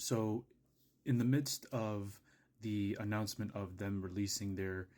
So, in the midst of the announcement of them releasing their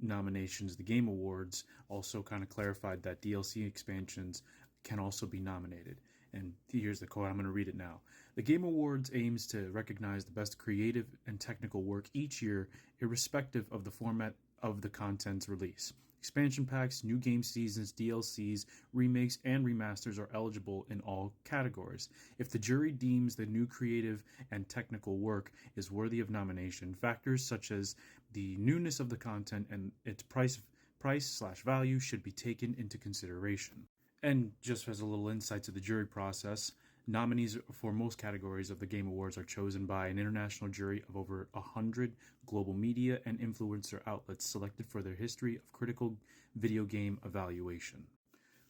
nominations, the Game Awards also kind of clarified that DLC expansions can also be nominated. And here's the quote, I'm going to read it now. The Game Awards aims to recognize the best creative and technical work each year, irrespective of the format of the content's release. Expansion packs, new game seasons, DLCs, remakes, and remasters are eligible in all categories. If the jury deems the new creative and technical work is worthy of nomination, factors such as the newness of the content and its price/value should be taken into consideration. And just as a little insight to the jury process, nominees for most categories of the Game Awards are chosen by an international jury of over 100 global media and influencer outlets selected for their history of critical video game evaluation.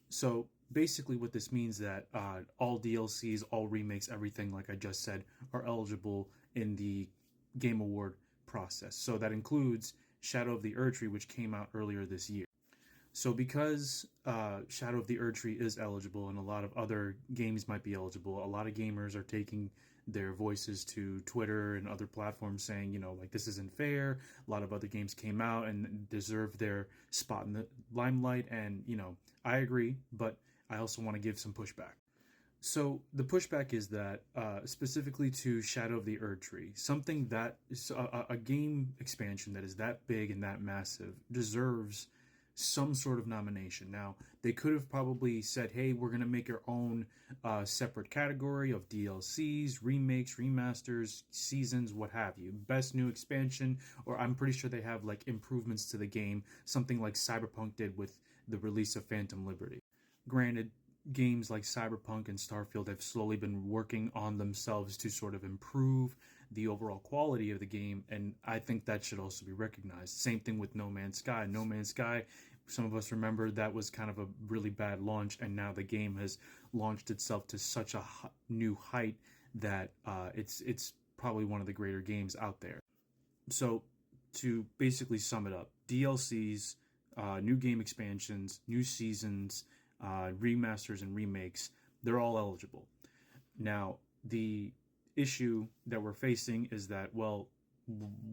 So basically what this means that all DLCs, all remakes, everything like I just said, are eligible in the Game Award process. So that includes Shadow of the Erdtree, which came out earlier this year. So because Shadow of the Erdtree is eligible and a lot of other games might be eligible, a lot of gamers are taking their voices to Twitter and other platforms saying, like this isn't fair. A lot of other games came out and deserve their spot in the limelight. And, I agree, but I also want to give some pushback. So the pushback is that specifically to Shadow of the Erdtree, something that is a game expansion that is that big and that massive deserves some sort of nomination. Now, they could have probably said, hey, we're going to make our own separate category of DLCs, remakes, remasters, seasons, what have you. Best new expansion, or I'm pretty sure they have like improvements to the game, something like Cyberpunk did with the release of Phantom Liberty. Granted, games like Cyberpunk and Starfield have slowly been working on themselves to sort of improve the overall quality of the game, and I think that should also be recognized. Same thing with No Man's Sky. No Man's Sky, some of us remember that was kind of a really bad launch, and now the game has launched itself to such a new height that it's probably one of the greater games out there. So to basically sum it up, DLCs, new game expansions, new seasons, remasters and remakes, they're all eligible. Now, the issue that we're facing is that, well,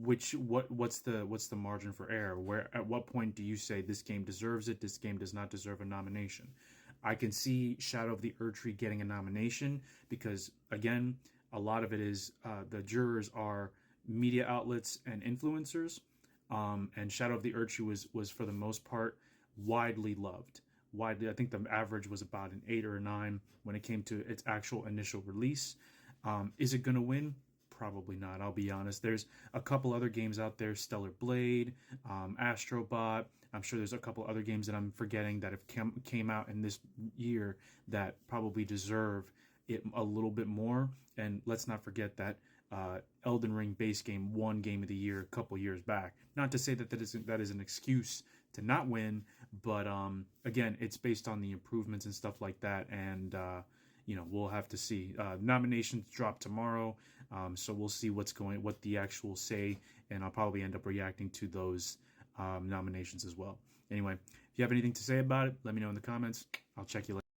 what's the margin for error? Where at what point do you say this game deserves it, this game does not deserve a nomination? I can see Shadow of the Erdtree getting a nomination because, again, a lot of it is the jurors are media outlets and influencers, and Shadow of the Erdtree was for the most part widely loved. Widely, I think the average was about an 8 or a 9 when it came to its actual initial release. Is it going to win? Probably not, I'll be honest. There's a couple other games out there, Stellar Blade, Astrobot. I'm sure there's a couple other games that I'm forgetting that have came out in this year that probably deserve it a little bit more. And let's not forget that Elden Ring base game won Game of the Year a couple years back. Not to say that that is an excuse to not win, but again, it's based on the improvements and stuff like that, and we'll have to see. Nominations drop tomorrow, so we'll see what the actual say, and I'll probably end up reacting to those nominations as well. Anyway, if you have anything to say about it, let me know in the comments. I'll check you later.